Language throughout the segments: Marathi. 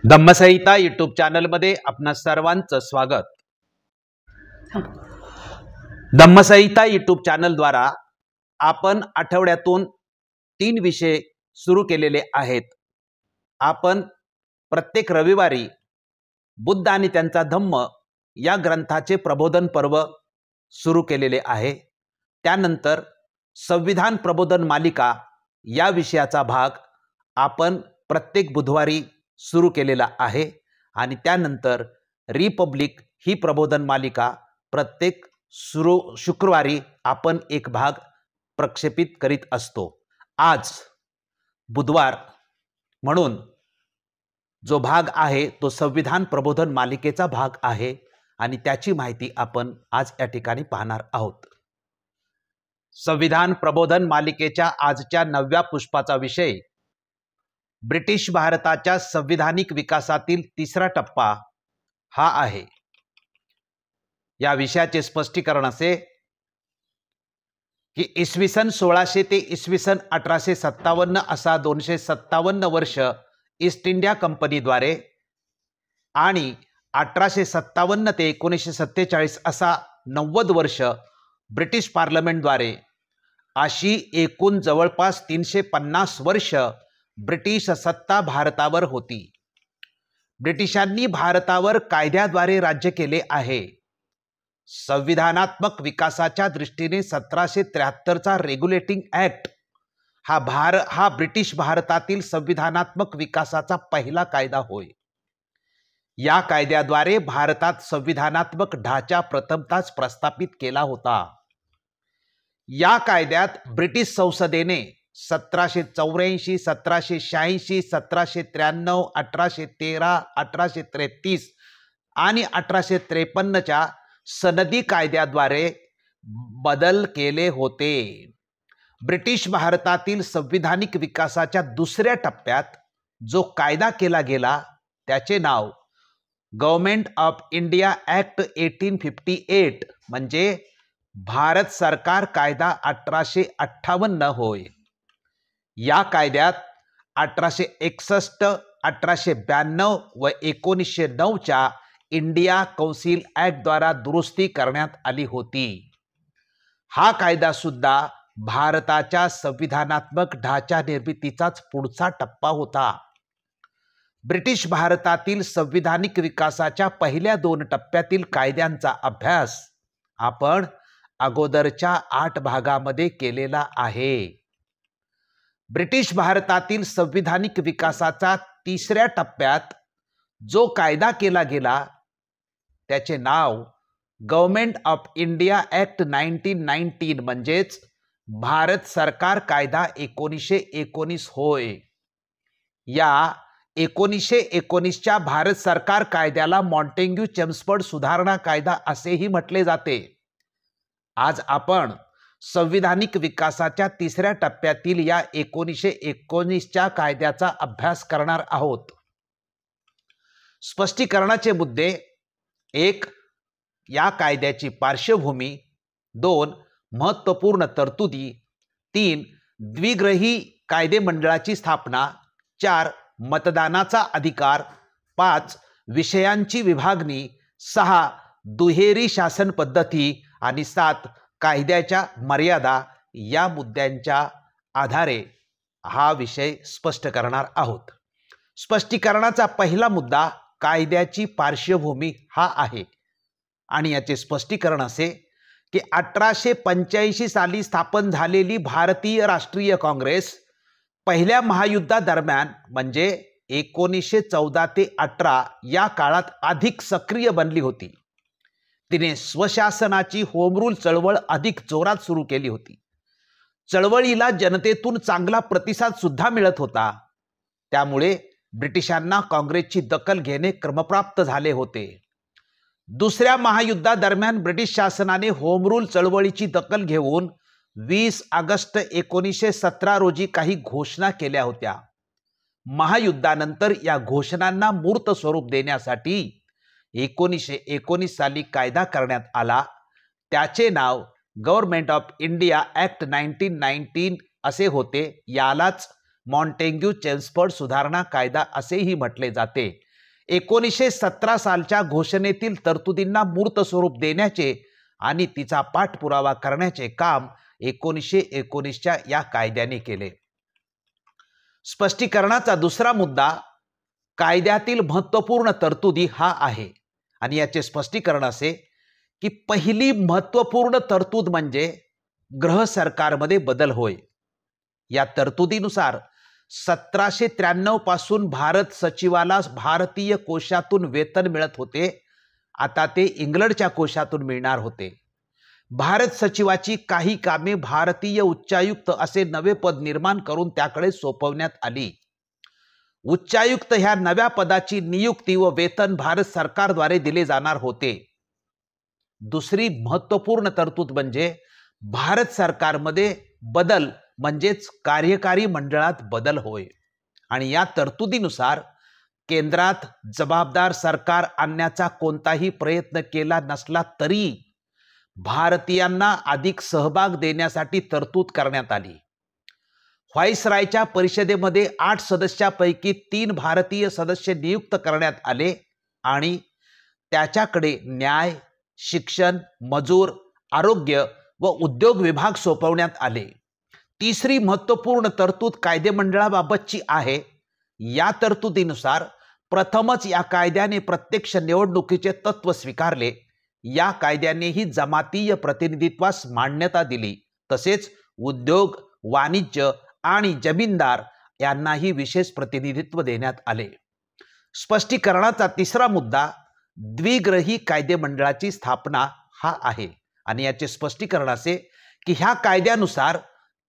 धम्मसंहिता यूट्यूब चॅनलमध्ये आपणा सर्वांचं स्वागत। धम्मसंहिता यूट्यूब चॅनलद्वारा आपण आठवड्यातून 3 विषय सुरू केलेले आहेत। आपण प्रत्येक रविवारी बुद्ध आणि त्यांचा धम्म या ग्रंथाचे प्रबोधन पर्व सुरू केलेले आहे। त्यानंतर संविधान प्रबोधन मालिका या विषयाचा भाग आपण प्रत्येक बुधवारी सुरू केलेला आहे आणि त्यानंतर रिपब्लिक ही प्रबोधन मालिका प्रत्येक शुक्रवारी आपण एक भाग प्रक्षेपित करीत असतो। आज बुधवार म्हणून जो भाग आहे तो संविधान प्रबोधन मालिकेचा भाग आहे आणि त्याची माहिती आपण आज या ठिकाणी पाहणार आहोत। संविधान प्रबोधन मालिकेच्या आजच्या 9व्या पुष्पाचा विषय ब्रिटिश भारताच्या संविधानिक विकासातील तिसरा टप्पा हा आहे। या विषयाचे स्पष्टीकरण असे की इसवी सन 1600 ते इसवी सन 1857 असा 257 वर्ष ईस्ट इंडिया कंपनीद्वारे आणि 1857 ते 1947 असा 90 वर्ष ब्रिटिश पार्लमेंटद्वारे अशी एकूण जवळपास 350 वर्ष ब्रिटिश सत्ता भारतावर होती। ब्रिटिशांनी भारतावर कायद्याद्वारे राज्य केले आहे। संविधानात्मक विकासाच्या दृष्टीने 1773 चा रेग्युलेटिंग ऍक्ट हा ब्रिटिश भारतातील संविधानात्मक विकासाचा पहिला कायदा होय। या कायद्याद्वारे भारतात संविधानात्मक ढाचा प्रथमतःच प्रस्थापित केला होता। या कायद्यात ब्रिटिश संसदेने 1784, 1786, 1793, 1813, 1833 आणि 1853 च्या सनदी कायद्याद्वारे बदल केले होते। ब्रिटिश भारतातील संविधानिक विकासाच्या दुसऱ्या टप्प्यात जो कायदा केला गेला त्याचे नाव गव्हर्नमेंट ऑफ इंडिया ऍक्ट 1858 म्हणजे भारत सरकार कायदा 1858 होय। या कायद्यात 1861, 1892 व 1909 च्या इंडिया कौन्सिल ऍक्ट द्वारा दुरुस्ती करण्यात आली होती। हा कायदा सुद्धा भारताच्या संविधानात्मक ढाचा निर्मितीचाच पुढचा टप्पा होता। ब्रिटिश भारतातील संविधानिक विकासाच्या पहिल्या 2 टप्प्यातील कायद्यांचा अभ्यास आपण अगोदरच्या 8 भागामध्ये केलेला आहे। ब्रिटिश भारतातील संविधानिक विकासाचा तिसऱ्या टप्प्यात जो कायदा केला गेला त्याचे नाव गव्हर्नमेंट ऑफ इंडिया ऍक्ट 1919 म्हणजेच भारत सरकार कायदा 1919 होय। या 1919 च्या भारत सरकार कायद्याला मॉन्टेग्यू चेम्सफोर्ड सुधारणा कायदा असेही म्हटले जाते। आज आपण संविधानिक विकासाच्या तिसऱ्या टप्प्यातील या 1919 च्या कायद्याचा अभ्यास करणार आहोत। स्पष्टीकरणाचे मुद्दे 1. या कायद्याची पार्श्वभूमी 2. महत्त्वपूर्ण तरतुदी 3. द्विग्रही कायदे मंडळाची स्थापना 4. मतदानाचा अधिकार 5. विषयांची विभागणी 6. दुहेरी शासन पद्धती आणि 7. कायद्याच्या मर्यादा या मुद्द्यांच्या आधारे हा विषय स्पष्ट करणार आहोत। स्पष्टीकरणाचा पहिला मुद्दा कायद्याची पार्श्वभूमी हा आहे आणि याचे स्पष्टीकरण असे की 1885 साली स्थापन झालेली भारतीय राष्ट्रीय काँग्रेस पहिल्या महायुद्धादरम्यान म्हणजे 1914 ते 18 या काळात अधिक सक्रिय बनली होती। तिने स्वशासनाची होम रूल चळवळ अधिक जोरात सुरू केली होती। चळवळीला जनतेतून चांगला प्रतिसाद सुद्धा मिळत होता। त्यामुळे ब्रिटिशांना काँग्रेसची दखल घेणे क्रमप्राप्त झाले होते। दुसऱ्या महायुद्धादरम्यान ब्रिटिश शासनाने होम रूल चळवळीची दखल घेऊन 20 ऑगस्ट 1917 रोजी काही घोषणा केल्या होत्या। महायुद्धानंतर या घोषणांना मूर्त स्वरूप देण्यासाठी 1919 साली कायदा करण्यात आला। त्याचे नाव गव्हर्नमेंट ऑफ इंडिया ऍक्ट 1919 असे होते। यालाच मॉन्टेग्यू चेम्सफोर्ड सुधारणा कायदा असेही म्हटले जाते। 1917 सालच्या घोषणेतील तरतुदींना मूर्त स्वरूप देण्याचे आणि तिचा पाठपुरावा करण्याचे काम 1919च्या या कायद्याने केले. स्पष्टीकरणाचा दुसरा मुद्दा कायद्यातील महत्त्वपूर्ण तरतुदी हा आहे आणि याचे स्पष्टीकरण असे की पहिली महत्त्वपूर्ण तरतूद म्हणजे गृह सरकारमध्ये बदल होय. या तरतुदीनुसार 1793 पासून भारत सचिवाला भारतीय कोशातून वेतन मिळत होते, आता ते इंग्लंडच्या कोशातून मिळणार होते. भारत सचिवाची काही कामे भारतीय उच्चायुक्त असे नवे पद निर्माण करून त्याकडे सोपवण्यात आली. उच्चायुक्त ह्या नव्या पदाची नियुक्ती व वेतन भारत सरकारद्वारे दिले जाणार होते. दुसरी महत्त्वपूर्ण तरतूद म्हणजे भारत सरकारमध्ये बदल म्हणजेच कार्यकारी मंडळात बदल होय. आणि या तरतुदीनुसार केंद्रात जबाबदार सरकार आणण्याचा कोणताही प्रयत्न केला नसला तरी भारतीयांना अधिक सहभाग देण्यासाठी तरतूद करण्यात आली. व्हाईसरायच्या परिषदेमध्ये 8 सदस्यापैकी 3 भारतीय सदस्य नियुक्त करण्यात आले आणि त्याच्याकडे न्याय, शिक्षण, मजूर, आरोग्य व उद्योग विभाग सोपवण्यात आले. तिसरी महत्त्वपूर्ण तरतूद कायदेमंडळाबाबतची आहे. या तरतुदीनुसार प्रथमच या कायद्याने प्रत्यक्ष निवडणुकीचे तत्व स्वीकारले. या कायद्यानेही जमातीय प्रतिनिधित्वास मान्यता दिली. तसेच उद्योग, वाणिज्य आणि जमीनदार यांनाही विशेष प्रतिनिधित्व देण्यात आले. स्पष्टीकरणाचा तिसरा मुद्दा द्विग्रही कायदेमंडळाची स्थापना हा आहे आणि याचे स्पष्टीकरण असे की ह्या कायद्यानुसार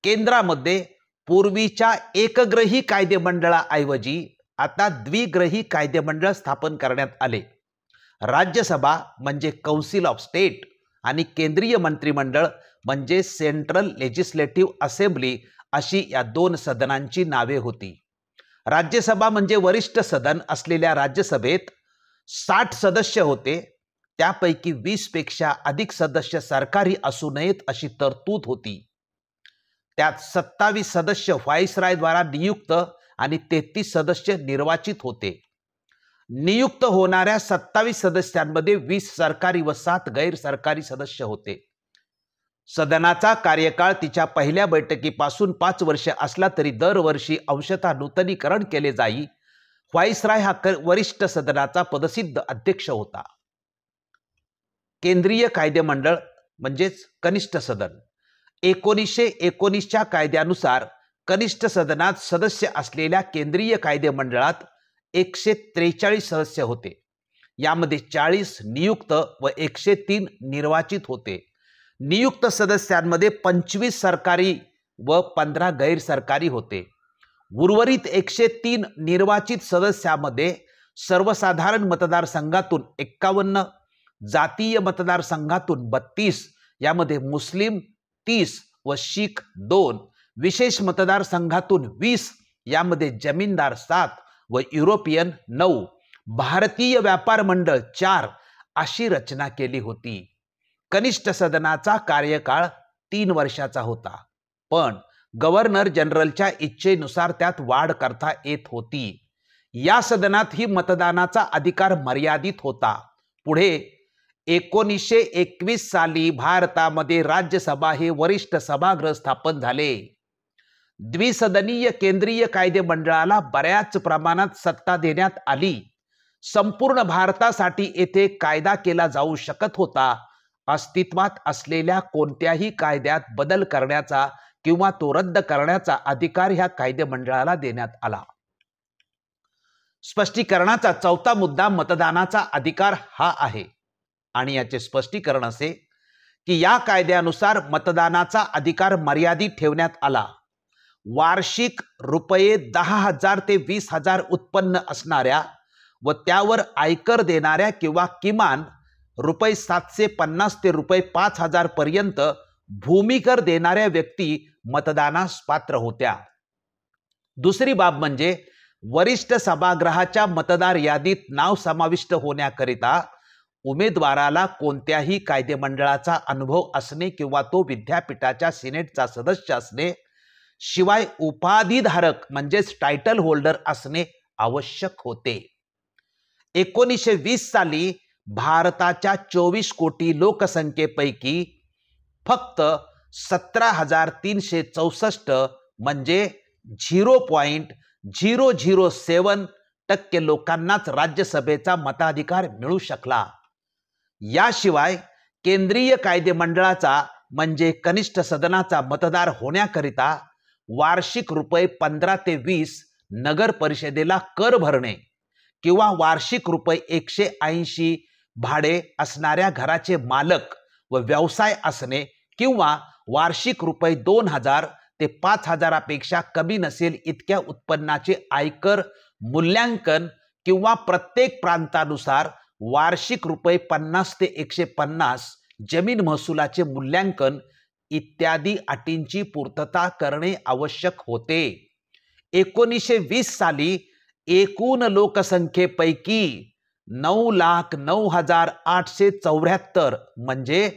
केंद्रामध्ये पूर्वीच्या एकग्रही कायदेमंडळाऐवजी आता द्विग्रही कायदेमंडळ स्थापन करण्यात आले. राज्यसभा म्हणजे काउन्सिल ऑफ स्टेट आणि केंद्रीय मंत्रिमंडळ म्हणजे सेंट्रल लेजिस्लेटिव्ह असेंब्ली अशी या 2 सदनांची नावे होती. राज्यसभा म्हणजे वरिष्ठ सदन असलेल्या राज्यसभेत 60 सदस्य होते. त्यापैकी 20 पेक्षा अधिक सदस्य सरकारी असू नयेत अशी तरतूद होती. त्यात 27 सदस्य व्हाईसरायद्वारा नियुक्त आणि 33 सदस्य निर्वाचित होते. नियुक्त होणाऱ्या 27 सदस्यांमध्ये 20 सरकारी व 7 गैर सरकारी सदस्य होते. सदनाचा कार्यकाळ तिच्या पहिल्या बैठकीपासून 5 वर्षे असला तरी दरवर्षी अंशतः नूतनीकरण केले जाई. व्हाईसराय हा वरिष्ठ सदनाचा पदसिद्ध अध्यक्ष होता. केंद्रीय कायदेमंडळ म्हणजेच कनिष्ठ सदन 1919च्या कायद्यानुसार कनिष्ठ सदनात सदस्य असलेल्या केंद्रीय कायदेमंडळात 143 सदस्य होते. यामध्ये 40 नियुक्त व 103 निर्वाचित होते. नियुक्त सदस्यांमध्ये 25 सरकारी व 15 गैर सरकारी होते. उर्वरित 103 निर्वाचित सदस्यामध्ये सर्वसाधारण मतदारसंघातून 51, जातीय मतदारसंघातून 32, यामध्ये मुस्लिम 30 व शीख 2, विशेष मतदारसंघातून 20, यामध्ये जमीनदार 7 व युरोपियन 9, भारतीय व्यापार मंडळ 4 अशी रचना केली होती. कनिष्ठ सदनाचा कार्यकाळ 3 वर्षाचा होता, पण गव्हर्नर जनरलच्या इच्छेनुसार त्यात वाढ करता येत होती. या सदनातही मतदानाचा अधिकार मर्यादित होता. पुढे 1921 साली भारतामध्ये राज्यसभा हे वरिष्ठ सभागृह स्थापन झाले. द्विसदनीय केंद्रीय कायदेमंडळाला बऱ्याच प्रमाणात सत्ता देण्यात आली. संपूर्ण भारतासाठी येथे कायदा केला जाऊ शकत होता. अस्तित्वात असलेल्या कोणत्याही कायद्यात बदल करण्याचा किंवा तो रद्द करण्याचा अधिकार ह्या कायदेमंडळाला देण्यात आला. स्पष्टीकरणाचा चौथा मुद्दा मतदानाचा अधिकार हा आहे आणि याचे स्पष्टीकरण असे की या कायद्यानुसार मतदानाचा अधिकार मर्यादित ठेवण्यात आला. वार्षिक रुपये 10,000 ते 20,000 उत्पन्न असणाऱ्या व त्यावर आयकर देणाऱ्या किंवा किमान रुपये 750 ते रुपये 5,000 पर्यंत भूमिकर देणाऱ्या व्यक्ती मतदानास पात्र होत्या. दुसरी बाब म्हणजे वरिष्ठ सभागृहाच्या मतदार यादीत नाव समाविष्ट होण्याकरिता उमेदवाराला कोणत्याही कायदेमंडळाचा अनुभव असणे किंवा तो विद्यापीठाच्या सिनेटचा सदस्य असणे, शिवाय उपाधीधारक म्हणजेच टायटल होल्डर असणे आवश्यक होते. 1920 साली भारताच्या 24 कोटी लोकसंख्येपैकी फक्त 17,364 म्हणजे 0.007% लोकांनाच राज्यसभेचा मताधिकार मिळू शकला. याशिवाय केंद्रीय कायदेमंडळाचा म्हणजे कनिष्ठ सदनाचा मतदार होण्याकरिता वार्षिक रुपये 15 ते 20 नगर परिषदेला कर भरणे किंवा वार्षिक रुपये 180 भाडे असणाऱ्या घराचे मालक व व्यवसाय असणे किंवा वार्षिक रुपये 2,000 ते 5,000 पेक्षा कमी नसेल इतक्या उत्पन्नाचे आयकर मूल्यांकन किंवा प्रत्येक प्रांतानुसार वार्षिक रुपये 50 ते 150 जमीन महसुलाचे मूल्यांकन इत्यादी अटींची पूर्तता करणे आवश्यक होते. 1920 साली एकूण लोकसंख्येपैकी 9,09,874 म्हणजे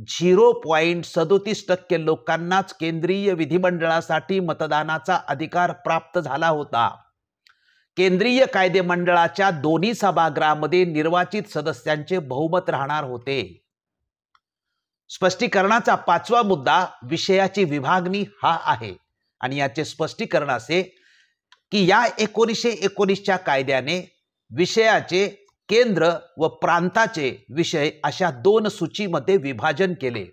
0.37% लोकांनाच केंद्रीय विधिमंडळासाठी मतदानाचा अधिकार प्राप्त झाला होता. केंद्रीय कायदेमंडळाच्या दोन्ही सभागृहामध्ये निर्वाचित सदस्यांचे बहुमत राहणार होते. स्पष्टीकरणाचा 5वा मुद्दा विषयाची विभागणी हा आहे आणि याचे स्पष्टीकरण असे की या 1919च्या कायद्याने विषयाचे केंद्र व प्रांताचे विषय अशा 2 सूचीमध्ये विभाजन केले.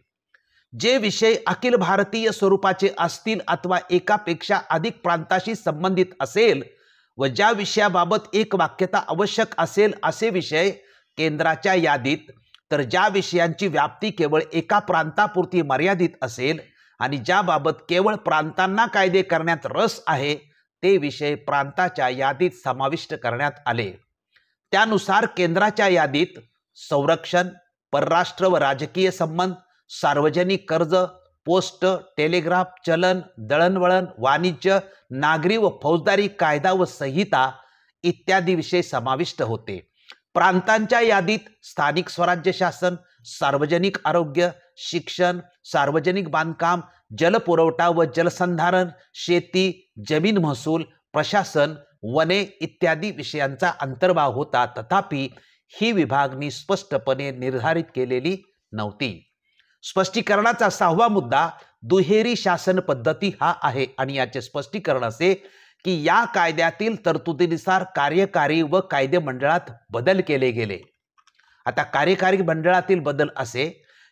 जे विषय अखिल भारतीय स्वरूपाचे असतील अथवा एकापेक्षा अधिक प्रांताशी संबंधित असेल व ज्या विषयाबाबत एक वाक्यता आवश्यक असेल असे विषय केंद्राच्या यादीत, तर ज्या विषयांची व्याप्ती केवळ एका प्रांतापुरती मर्यादित असेल आणि ज्याबाबत केवळ प्रांतांना कायदे करण्यात रस आहे ते विषय प्रांताच्या यादीत समाविष्ट करण्यात आले. त्यानुसार केंद्राच्या यादीत संरक्षण, परराष्ट्र व राजकीय संबंध, सार्वजनिक कर्ज, पोस्ट, टेलिग्राफ, चलन, दळणवळण, वाणिज्य, नागरी व फौजदारी कायदा व संहिता इत्यादी विषय समाविष्ट होते. प्रांतांच्या यादीत स्थानिक स्वराज्य शासन, सार्वजनिक आरोग्य, शिक्षण, सार्वजनिक बांधकाम, जलपुरवठा व जलसंधारण, शेती, जमीन महसूल, प्रशासन, वने इत्यादी विषयांचा अंतर्भाव होता. तथापि ही विभागणी स्पष्टपणे निर्धारित केलेली नव्हती. स्पष्टीकरणाचा 6वा मुद्दा दुहेरी शासन पद्धती हा आहे आणि याचे स्पष्टीकरण असे की या कायद्यातील तरतुदीनुसार कार्यकारी व कायदे मंडळात बदल केले गेले. आता कार्यकारी मंडळातील बदल असे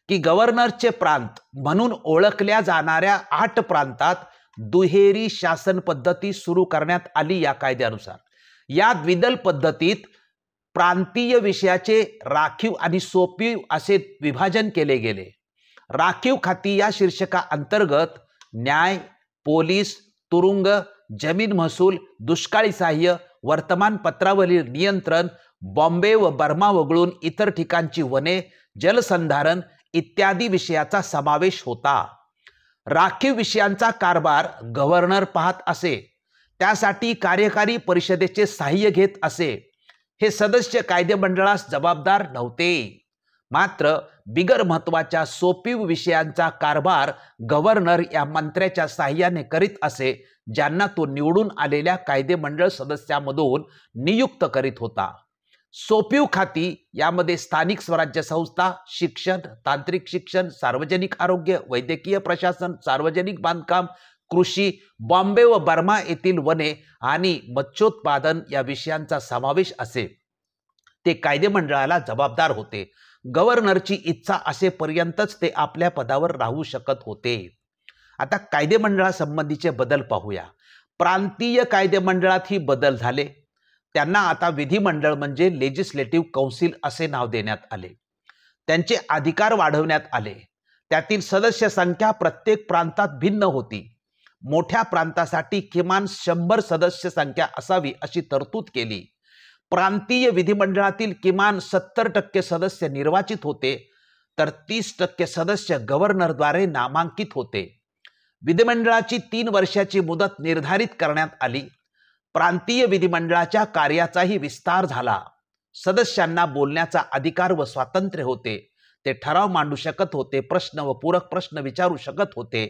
की गव्हर्नरचे प्रांत म्हणून ओळखल्या जाणाऱ्या 8 प्रांतात दुहेरी शासन पद्धती सुरू करण्यात आली. या कायद्यानुसार या द्विदल पद्धतीत प्रांतीय विषयाचे राखीव आणि सोपीव असे विभाजन केले गेले. राखीव खाती या शीर्षका अंतर्गत न्याय, पोलीस, तुरुंग, जमीन महसूल, दुष्काळी सहाय्य, वर्तमानपत्रावरील नियंत्रण, बॉम्बे व बर्मा वगळून इतर ठिकाणची वने, जलसंधारण इत्यादी विषयाचा समावेश होता. राखीव विषयांचा कारभार गव्हर्नर पाहत असे. त्यासाठी कार्यकारी परिषदेचे सहाय्य घेत असे. हे सदस्य कायदेमंडळास जबाबदार नव्हते. मात्र बिगर महत्वाच्या सोपीव विषयांचा कारभार गव्हर्नर या मंत्र्याच्या सहाय्याने करीत असे, ज्यांना तो निवडून आलेल्या कायदेमंडळ सदस्यामधून नियुक्त करीत होता. सोपीव खाती यामध्ये स्थानिक स्वराज्य संस्था, शिक्षण, तांत्रिक शिक्षण, सार्वजनिक आरोग्य, वैद्यकीय प्रशासन, सार्वजनिक बांधकाम, कृषी, बॉम्बे व बर्मा येथील वने आणि मत्स्योत्पादन या विषयांचा समावेश असे. ते कायदेमंडळाला जबाबदार होते. गव्हर्नरची इच्छा असेपर्यंतच ते आपल्या पदावर राहू शकत होते. आता कायदेमंडळासंबंधीचे बदल पाहूया. प्रांतीय कायदेमंडळातही बदल झाले. त्यांना आता विधिमंडळ म्हणजे लेजिस्लेटिव्ह काउन्सिल असे नाव देण्यात आले. त्यांचे अधिकार वाढवण्यात आले. त्यातील सदस्य संख्या प्रत्येक प्रांतात भिन्न होती. मोठ्या प्रांतासाठी किमान 100 सदस्य संख्या असावी अशी तरतूद केली. प्रांतीय विधिमंडळातील किमान 70% सदस्य निर्वाचित होते, तर 30% सदस्य गव्हर्नरद्वारे नामांकित होते. विधिमंडळाची 3 वर्षाची मुदत निर्धारित करण्यात आली. प्रांतीय विधिमंडळाच्या कार्याचाही विस्तार झाला. सदस्यांना बोलण्याचा अधिकार व स्वातंत्र्य होते. ते ठराव मांडू शकत होते, प्रश्न व पूरक प्रश्न विचारू शकत होते.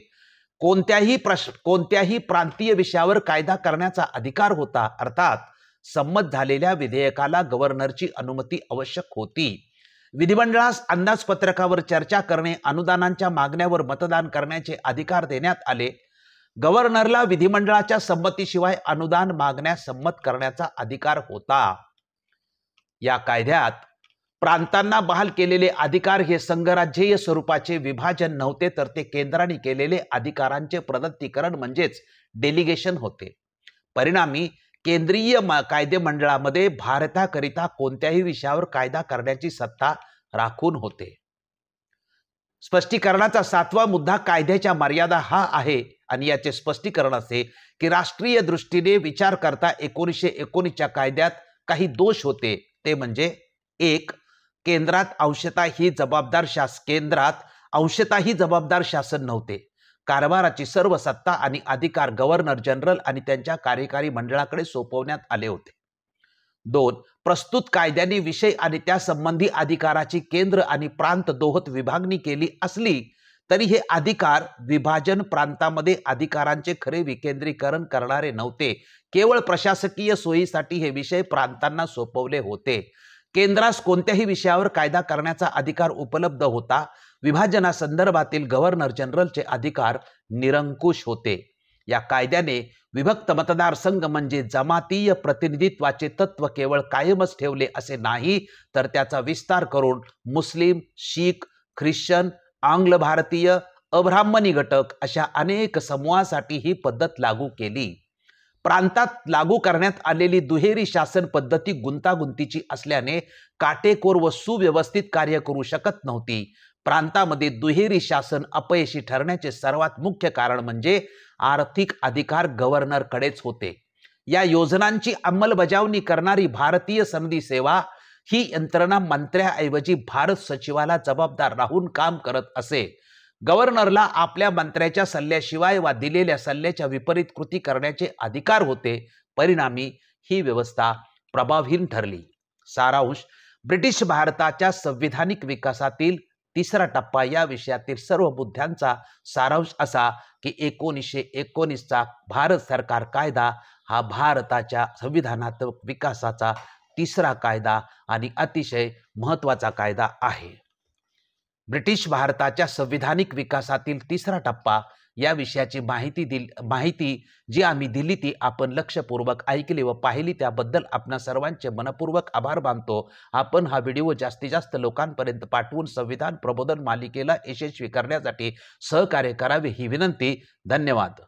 कोणत्याही प्रांतीय विषयावर कायदा करण्याचा अधिकार होता. अर्थात संमत झालेल्या विधेयकाला गव्हर्नरची अनुमती आवश्यक होती. विधिमंडळास अंदाजपत्रकावर चर्चा करणे, अनुदानांच्या मागण्यावर मतदान करण्याचे अधिकार देण्यात आले. गव्हर्नरला विधिमंडळाच्या संमतीशिवाय अनुदान मागण्यास संमत करण्याचा अधिकार होता. या कायद्यात प्रांतांना बहाल केलेले अधिकार हे संघराज्यीय स्वरूपाचे विभाजन नव्हते, तर ते केंद्राने केलेले अधिकारांचे प्रदत्तीकरण म्हणजेच डेलिगेशन होते. परिणामी केंद्रीय कायदेमंडळामध्ये भारताकरिता कोणत्याही विषयावर कायदा करण्याची सत्ता राखून होते. स्पष्टीकरणाचा 7वा मुद्दा कायद्याच्या मर्यादा हा आहे आणि याचे स्पष्टीकरण असे की राष्ट्रीय दृष्टीने विचार करता 1919च्या कायद्यात काही दोष होते. ते म्हणजे 1. केंद्रात अंशतः जबाबदार शासन नव्हते. कारभाराची सर्व सत्ता आणि अधिकार गव्हर्नर जनरल आणि त्यांच्या कार्यकारी मंडळाकडे सोपवण्यात आले होते. 2. प्रस्तुत कायद्याने विषय आणि त्यासंबंधी अधिकाराची केंद्र आणि प्रांत दोहोत विभागणी केली असली तरी हे अधिकार विभाजन प्रांतामध्ये अधिकारांचे खरे विकेंद्रीकरण करणारे नव्हते. केवळ प्रशासकीय सोयीसाठी हे विषय प्रांतांना सोपवले होते. केंद्रास कोणत्याही विषयावर कायदा करण्याचा अधिकार उपलब्ध होता. विभाजनासंदर्भातील गव्हर्नर जनरलचे अधिकार निरंकुश होते. या कायद्याने विभक्त मतदारसंघ म्हणजे जमातीय प्रतिनिधित्वाचे तत्व केवळ कायमच ठेवले असे नाही, तर त्याचा विस्तार करून मुस्लिम, शीख, ख्रिश्चन, आंग्ल भारतीय, अब्राह्मणी घटक अशा अनेक समूहासाठी ही पद्धत लागू केली. प्रांतात लागू करण्यात आलेली दुहेरी शासन पद्धती गुंतागुंतीची असल्याने काटेकोर व सुव्यवस्थित कार्य करू शकत नव्हती. प्रांतामध्ये दुहेरी शासन अपयशी ठरण्याचे सर्वात मुख्य कारण म्हणजे आर्थिक अधिकार गव्हर्नरकडेच होते. या योजनांची अंमलबजावणी करणारी भारतीय सनदी सेवा ही यंत्रणा मंत्र्याऐवजी भारत सचिवाला जबाबदार राहून काम करत असे. गव्हर्नरला आपल्या मंत्र्याच्या सल्ल्याशिवाय वा दिलेल्या सल्ल्याच्या विपरीत कृती करण्याचे अधिकार होते. परिणामी ही व्यवस्था प्रभावहीन ठरली. सारांश: ब्रिटिश भारताच्या संविधानिक विकासातील तिसरा टप्पा या विषयातील सर्व मुद्द्यांचा सारांश असा की 1919चा भारत सरकार कायदा हा भारताच्या संविधानात्मक विकासाचा तिसरा कायदा आणि अतिशय महत्त्वाचा कायदा आहे. ब्रिटिश भारताच्या संविधानिक विकासातील तिसरा टप्पा या विषयाची माहिती जी आम्ही दिली ती आपण लक्षपूर्वक ऐकली व पाहिली त्याबद्दल आपणा सर्वांचे मनपूर्वक आभार मानतो. आपण हा व्हिडिओ जास्तीत जास्त लोकांपर्यंत पाठवून संविधान प्रबोधन मालिकेला यशस्वी करण्यासाठी सहकार्य करावे ही विनंती. धन्यवाद.